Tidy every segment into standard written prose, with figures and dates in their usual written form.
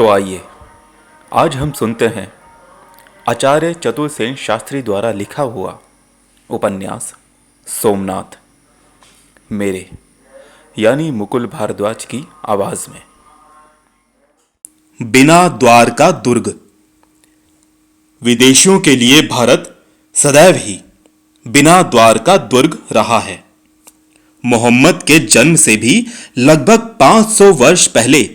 तो आइए आज हम सुनते हैं आचार्य चतुर्सेन शास्त्री द्वारा लिखा हुआ उपन्यास सोमनाथ मेरे यानी मुकुल भारद्वाज की आवाज में। बिना द्वार का दुर्ग। विदेशियों के लिए भारत सदैव ही बिना द्वार का दुर्ग रहा है। मोहम्मद के जन्म से भी लगभग 500 वर्ष पहले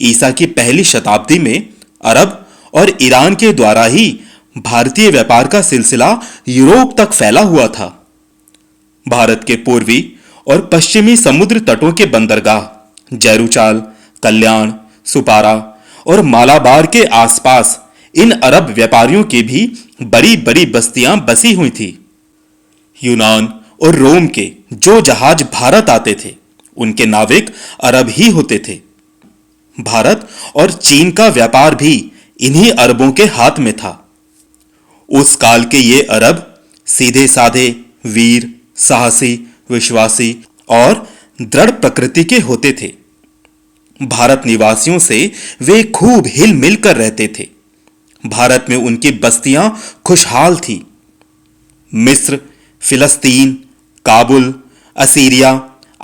ईसा की पहली शताब्दी में अरब और ईरान के द्वारा ही भारतीय व्यापार का सिलसिला यूरोप तक फैला हुआ था। भारत के पूर्वी और पश्चिमी समुद्र तटों के बंदरगाह जैरूचाल, कल्याण, सुपारा और मालाबार के आसपास इन अरब व्यापारियों की भी बड़ी बड़ी बस्तियां बसी हुई थी। यूनान और रोम के जो जहाज भारत आते थे उनके नाविक अरब ही होते थे। भारत और चीन का व्यापार भी इन्हीं अरबों के हाथ में था। उस काल के ये अरब सीधे साधे, वीर, साहसी, विश्वासी और दृढ़ प्रकृति के होते थे। भारत निवासियों से वे खूब हिल मिल कर रहते थे। भारत में उनकी बस्तियां खुशहाल थी। मिस्र, फिलिस्तीन, काबुल, असीरिया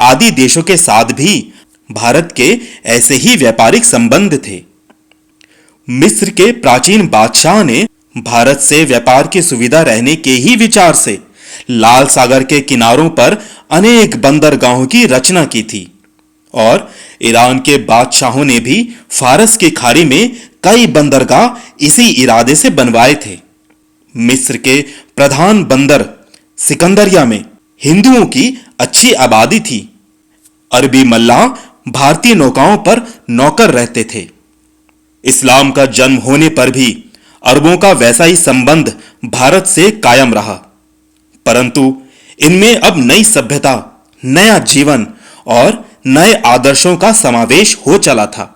आदि देशों के साथ भी भारत के ऐसे ही व्यापारिक संबंध थे। मिस्र के प्राचीन बादशाह ने भारत से व्यापार की सुविधा रहने के ही विचार से लाल सागर के किनारों पर अनेक बंदरगाहों की रचना की थी और ईरान के बादशाहों ने भी फारस की खाड़ी में कई बंदरगाह इसी इरादे से बनवाए थे। मिस्र के प्रधान बंदर सिकंदरिया में हिंदुओं की अच्छी आबादी थी। अरबी मल्लाह भारतीय नौकाओं पर नौकर रहते थे। इस्लाम का जन्म होने पर भी अरबों का वैसा ही संबंध भारत से कायम रहा, परंतु इनमें अब नई सभ्यता, नया जीवन और नए आदर्शों का समावेश हो चला था।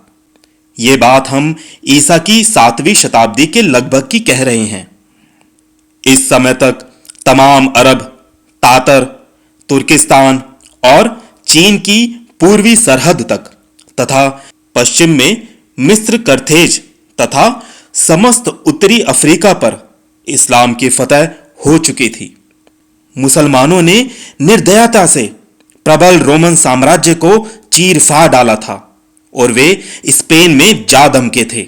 ये बात हम ईसा की 7वीं शताब्दी के लगभग की कह रहे हैं। इस समय तक तमाम अरब, तातर, तुर्किस्तान और चीन की पूर्वी सरहद तक तथा पश्चिम में मिस्र, कर्थेज तथा समस्त उत्तरी अफ्रीका पर इस्लाम की फतह हो चुकी थी। मुसलमानों ने निर्दयता से प्रबल रोमन साम्राज्य को चीर फाड़ डाला था और वे स्पेन में जा दमके थे।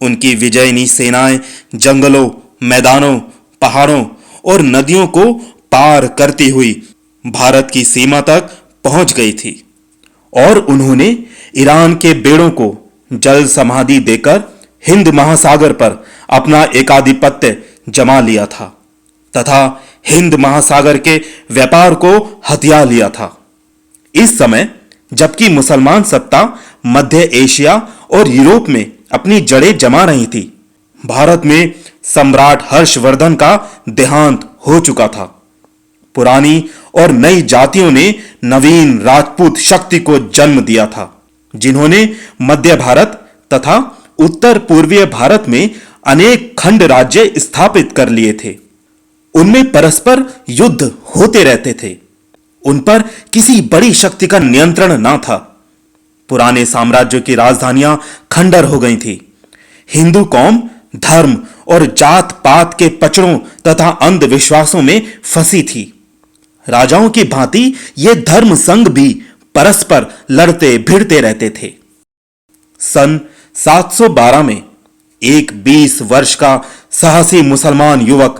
उनकी विजयनी सेनाएं जंगलों, मैदानों, पहाड़ों और नदियों को पार करती हुई भारत की सीमा तक पहुंच गई थी और उन्होंने ईरान के बेड़ों को जल समाधि देकर हिंद महासागर पर अपना एकाधिपत्य जमा लिया था तथा हिंद महासागर के व्यापार को हथिया लिया था। इस समय जबकि मुसलमान सत्ता मध्य एशिया और यूरोप में अपनी जड़ें जमा रही थी, भारत में सम्राट हर्षवर्धन का देहांत हो चुका था। पुरानी और नई जातियों ने नवीन राजपूत शक्ति को जन्म दिया था, जिन्होंने मध्य भारत तथा उत्तर पूर्वीय भारत में अनेक खंड राज्य स्थापित कर लिए थे। उनमें परस्पर युद्ध होते रहते थे। उन पर किसी बड़ी शक्ति का नियंत्रण न था। पुराने साम्राज्यों की राजधानियां खंडर हो गई थी। हिंदू कौम धर्म और जात पात के पचड़ों तथा अंधविश्वासों में फंसी थी। राजाओं की भांति ये धर्म संघ भी परस्पर लड़ते भिड़ते रहते थे। सन 712 में एक 20 वर्ष का साहसी मुसलमान युवक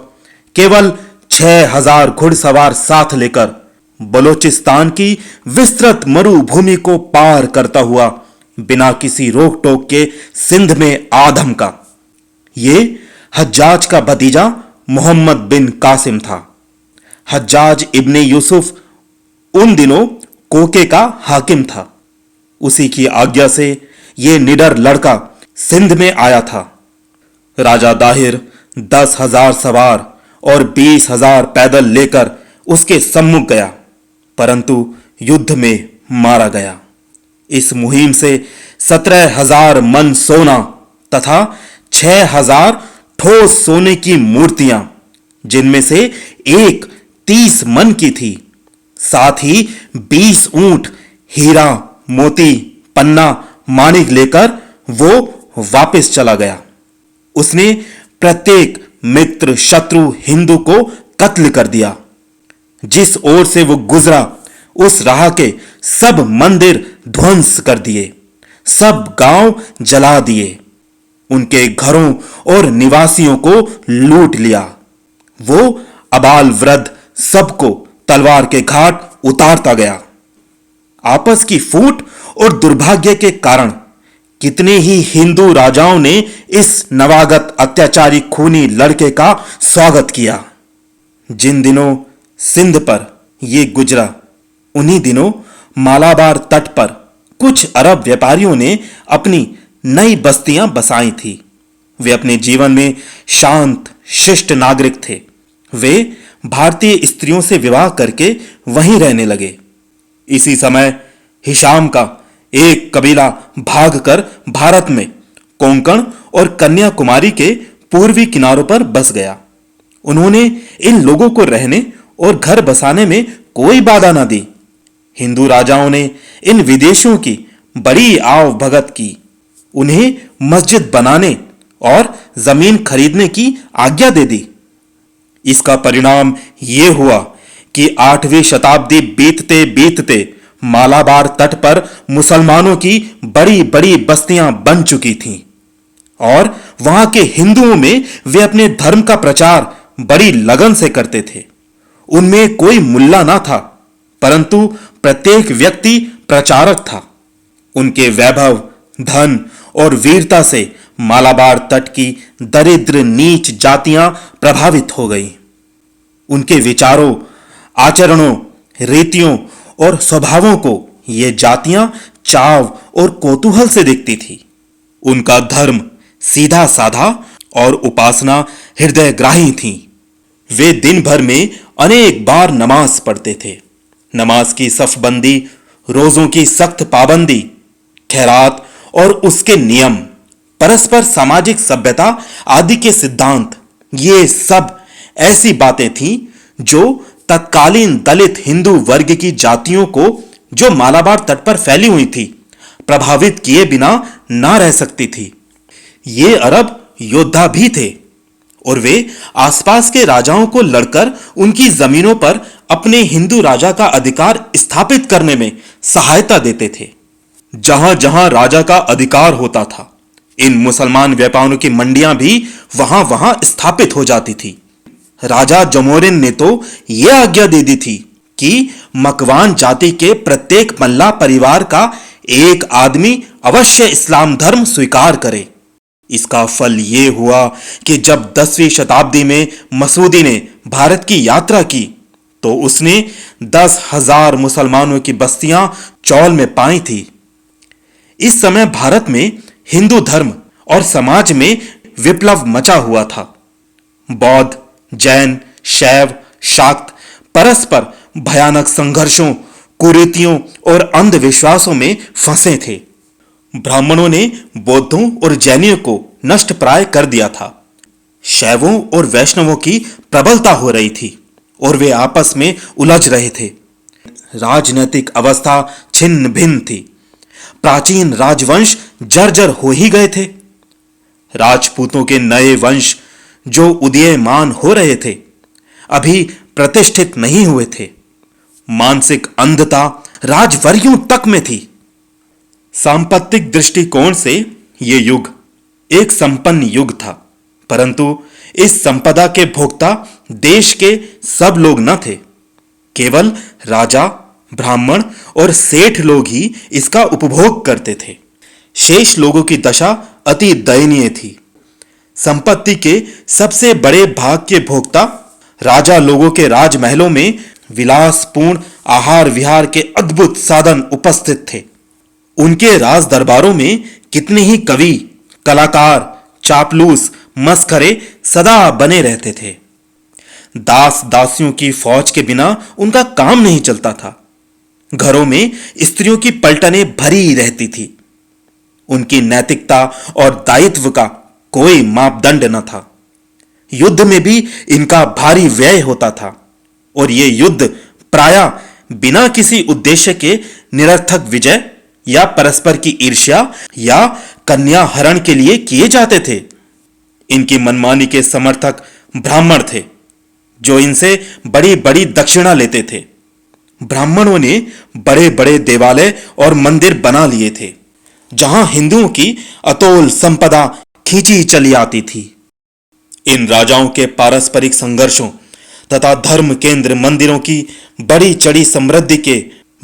केवल 6000 घुड़सवार साथ लेकर बलोचिस्तान की विस्तृत मरुभूमि को पार करता हुआ बिना किसी रोक टोक के सिंध में आ धमका। ये हज्जाज का भतीजा मोहम्मद बिन कासिम था। हज्जाज इब्ने यूसुफ उन दिनों कोके का हाकिम था। उसी की आज्ञा से यह निडर लड़का सिंध में आया था। राजा दाहिर 10,000 सवार और 20,000 पैदल लेकर उसके सम्मुख गया, परंतु युद्ध में मारा गया। इस मुहिम से 17,000 मन सोना तथा 6,000 ठोस सोने की मूर्तियां, जिनमें से एक 30 मन की थी, साथ ही 20 ऊंट हीरा, मोती, पन्ना, माणिक लेकर वो वापस चला गया। उसने प्रत्येक मित्र शत्रु हिंदू को कत्ल कर दिया। जिस ओर से वो गुजरा उस राह के सब मंदिर ध्वंस कर दिए, सब गांव जला दिए, उनके घरों और निवासियों को लूट लिया। वो अबाल वृद्ध सबको तलवार के घाट उतारता गया। आपस की फूट और दुर्भाग्य के कारण कितने ही हिंदू राजाओं ने इस नवागत अत्याचारी खूनी लड़के का स्वागत किया। जिन दिनों सिंध पर यह गुजरा, उन्हीं दिनों मालाबार तट पर कुछ अरब व्यापारियों ने अपनी नई बस्तियां बसाई थी। वे अपने जीवन में शांत शिष्ट नागरिक थे। वे भारतीय स्त्रियों से विवाह करके वहीं रहने लगे। इसी समय हिशाम का एक कबीला भागकर भारत में कोंकण और कन्याकुमारी के पूर्वी किनारों पर बस गया। उन्होंने इन लोगों को रहने और घर बसाने में कोई बाधा न दी। हिंदू राजाओं ने इन विदेशियों की बड़ी आव भगत की, उन्हें मस्जिद बनाने और जमीन खरीदने की आज्ञा दे दी। इसका परिणाम यह हुआ कि 8वीं शताब्दी बीतते बीतते मालाबार तट पर मुसलमानों की बड़ी बड़ी बस्तियां बन चुकी थीं और वहां के हिंदुओं में वे अपने धर्म का प्रचार बड़ी लगन से करते थे। उनमें कोई मुल्ला ना था, परंतु प्रत्येक व्यक्ति प्रचारक था। उनके वैभव, धन और वीरता से मालाबार तट की दरिद्र नीच जातियां प्रभावित हो गईं। उनके विचारों, आचरणों, रीतियों और स्वभावों को ये जातियां चाव और कौतूहल से देखती थी। उनका धर्म सीधा साधा और उपासना हृदयग्राही थी। वे दिन भर में अनेक बार नमाज पढ़ते थे। नमाज की सफबंदी, रोजों की सख्त पाबंदी, खैरात और उसके नियम, परस्पर सामाजिक सभ्यता आदि के सिद्धांत, ये सब ऐसी बातें थीं जो तत्कालीन दलित हिंदू वर्ग की जातियों को, जो मालाबार तट पर फैली हुई थी, प्रभावित किए बिना ना रह सकती थी। ये अरब योद्धा भी थे और वे आसपास के राजाओं को लड़कर उनकी जमीनों पर अपने हिंदू राजा का अधिकार स्थापित करने में सहायता देते थे। जहां जहां राजा का अधिकार होता था, इन मुसलमान व्यापारियों की मंडियां भी वहां वहां स्थापित हो जाती थी। राजा जमोरिन ने तो यह आज्ञा दे दी थी कि मकवान जाति के प्रत्येक मल्ला परिवार का एक आदमी अवश्य इस्लाम धर्म स्वीकार करे। इसका फल यह हुआ कि जब 10वीं शताब्दी में मसूदी ने भारत की यात्रा की, तो उसने 10,000 मुसलमानों की बस्तियां चौल में पाई थी। इस समय भारत में हिंदू धर्म और समाज में विप्लव मचा हुआ था। बौद्ध, जैन, शैव, शाक्त परस्पर भयानक संघर्षों, कुरीतियों और अंधविश्वासों में फंसे थे। ब्राह्मणों ने बौद्धों और जैनियों को नष्ट प्राय कर दिया था। शैवों और वैष्णवों की प्रबलता हो रही थी और वे आपस में उलझ रहे थे। राजनीतिक अवस्था छिन्न भिन्न थी। प्राचीन राजवंश जर्जर हो ही गए थे। राजपूतों के नए वंश जो उदीयमान हो रहे थे, अभी प्रतिष्ठित नहीं हुए थे। मानसिक अंधता राजवरियों तक में थी। सांपत्तिक दृष्टिकोण से यह युग एक संपन्न युग था, परंतु इस संपदा के भोक्ता देश के सब लोग न थे। केवल राजा, ब्राह्मण और सेठ लोग ही इसका उपभोग करते थे। शेष लोगों की दशा अति दयनीय थी। संपत्ति के सबसे बड़े भाग के भोक्ता राजा लोगों के राजमहलों में विलासपूर्ण आहार विहार के अद्भुत साधन उपस्थित थे। उनके राज दरबारों में कितने ही कवि, कलाकार, चापलूस, मस्खरे सदा बने रहते थे। दास दासियों की फौज के बिना उनका काम नहीं चलता था। घरों में स्त्रियों की पलटनें भरी रहती थी। उनकी नैतिकता और दायित्व का कोई मापदंड न था। युद्ध में भी इनका भारी व्यय होता था और यह युद्ध प्रायः बिना किसी उद्देश्य के निरर्थक विजय या परस्पर की ईर्ष्या या कन्या हरण के लिए किए जाते थे। इनकी मनमानी के समर्थक ब्राह्मण थे, जो इनसे बड़ी बड़ी दक्षिणा लेते थे। ब्राह्मणों ने बड़े बड़े देवालय और मंदिर बना लिए थे, जहां हिंदुओं की अतोल संपदा खींची चली आती थी। इन राजाओं के पारस्परिक संघर्षों तथा धर्म केंद्र मंदिरों की बड़ी चढ़ी समृद्धि के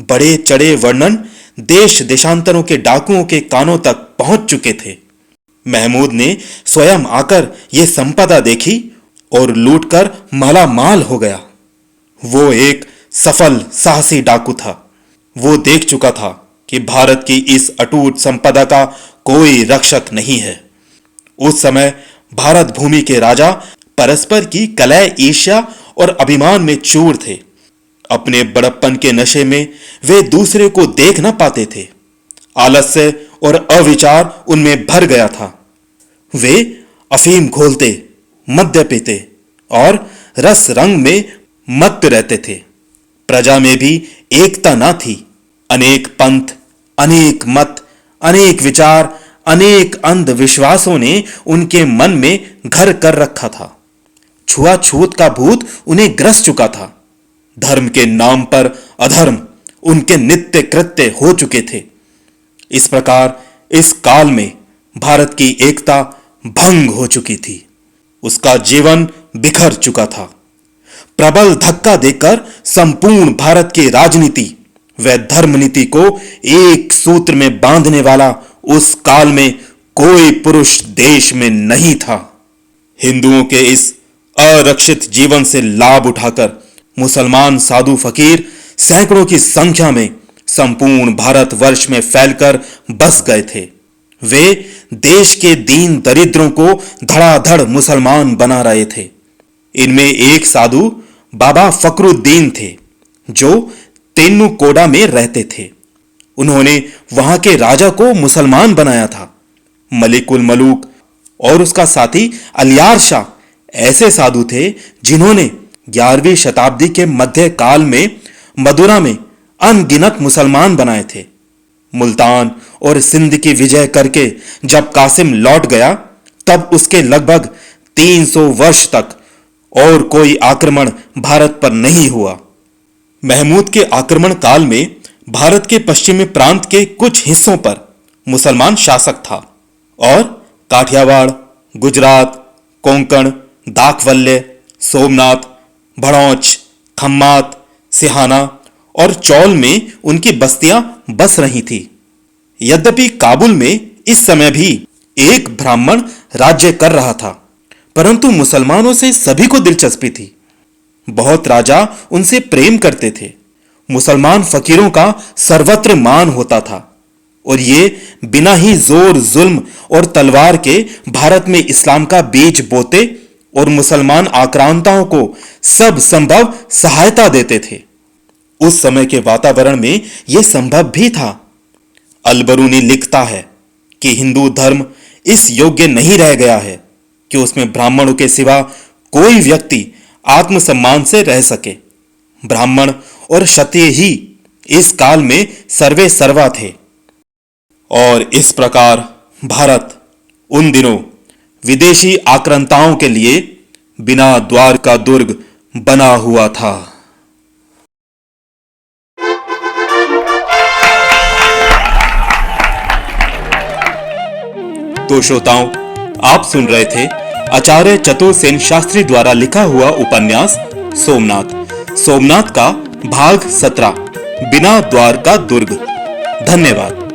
बड़े चढ़े वर्णन देश देशांतरों के डाकुओं के कानों तक पहुंच चुके थे। महमूद ने स्वयं आकर यह संपदा देखी और लूटकर मालामाल हो गया। वो एक सफल साहसी डाकू था। वो देख चुका था कि भारत की इस अटूट संपदा का कोई रक्षक नहीं है। उस समय भारत भूमि के राजा परस्पर की कलह, ईर्ष्या और अभिमान में चूर थे। अपने बड़प्पन के नशे में वे दूसरे को देख न पाते थे। आलस्य और अविचार उनमें भर गया था। वे अफीम घोलते, मद्य पीते और रस रंग में मत्त रहते थे। प्रजा में भी एकता न थी। अनेक पंथ, अनेक मत, अनेक विचार, अनेक अंधविश्वासों ने उनके मन में घर कर रखा था। छुआछूत का भूत उन्हें ग्रस चुका था। धर्म के नाम पर अधर्म उनके नित्य कृत्य हो चुके थे। इस प्रकार इस काल में भारत की एकता भंग हो चुकी थी। उसका जीवन बिखर चुका था। प्रबल धक्का देकर संपूर्ण भारत की राजनीति व धर्म नीति को एक सूत्र में बांधने वाला उस काल में कोई पुरुष देश में नहीं था। हिंदुओं के इस अरक्षित जीवन से लाभ उठाकर मुसलमान साधु फकीर सैकड़ों की संख्या में संपूर्ण भारतवर्ष में फैलकर बस गए थे। वे देश के दीन दरिद्रों को धड़ाधड़ मुसलमान बना रहे थे। इनमें एक साधु बाबा फकरुद्दीन थे, जो तेन्नुकोडा में रहते थे। उन्होंने वहां के राजा को मुसलमान बनाया था। मलिकुल मलूक और उसका साथी अलियार शाह ऐसे साधु थे, जिन्होंने 11वीं शताब्दी के मध्य काल में मदुरा में अनगिनत मुसलमान बनाए थे। मुल्तान और सिंध की विजय करके जब कासिम लौट गया, तब उसके लगभग 300 वर्ष तक और कोई आक्रमण भारत पर नहीं हुआ। महमूद के आक्रमण काल में भारत के पश्चिमी प्रांत के कुछ हिस्सों पर मुसलमान शासक था और काठियावाड़, गुजरात, कोंकण, दाकवल्य, सोमनाथ, भड़ौच, खम्मात, सिहाना और चौल में उनकी बस्तियां बस रही थी। यद्यपि काबुल में इस समय भी एक ब्राह्मण राज्य कर रहा था, परंतु मुसलमानों से सभी को दिलचस्पी थी। बहुत राजा उनसे प्रेम करते थे। मुसलमान फकीरों का सर्वत्र मान होता था और ये बिना ही जोर जुल्म और तलवार के भारत में इस्लाम का बीज बोते और मुसलमान आक्रांताओं को सब संभव सहायता देते थे। उस समय के वातावरण में यह संभव भी था। अलबरूनी लिखता है कि हिंदू धर्म इस योग्य नहीं रह गया है कि उसमें ब्राह्मणों के सिवा कोई व्यक्ति आत्मसम्मान से रह सके। ब्राह्मण और क्षत्रिय ही इस काल में सर्वे सर्वा थे। और इस प्रकार भारत उन दिनों विदेशी आक्रांताओं के लिए बिना द्वार का दुर्ग बना हुआ था। तो श्रोताओं, आप सुन रहे थे आचार्य चतुर सेन शास्त्री द्वारा लिखा हुआ उपन्यास सोमनाथ का भाग 17 बिना द्वार का दुर्ग। धन्यवाद।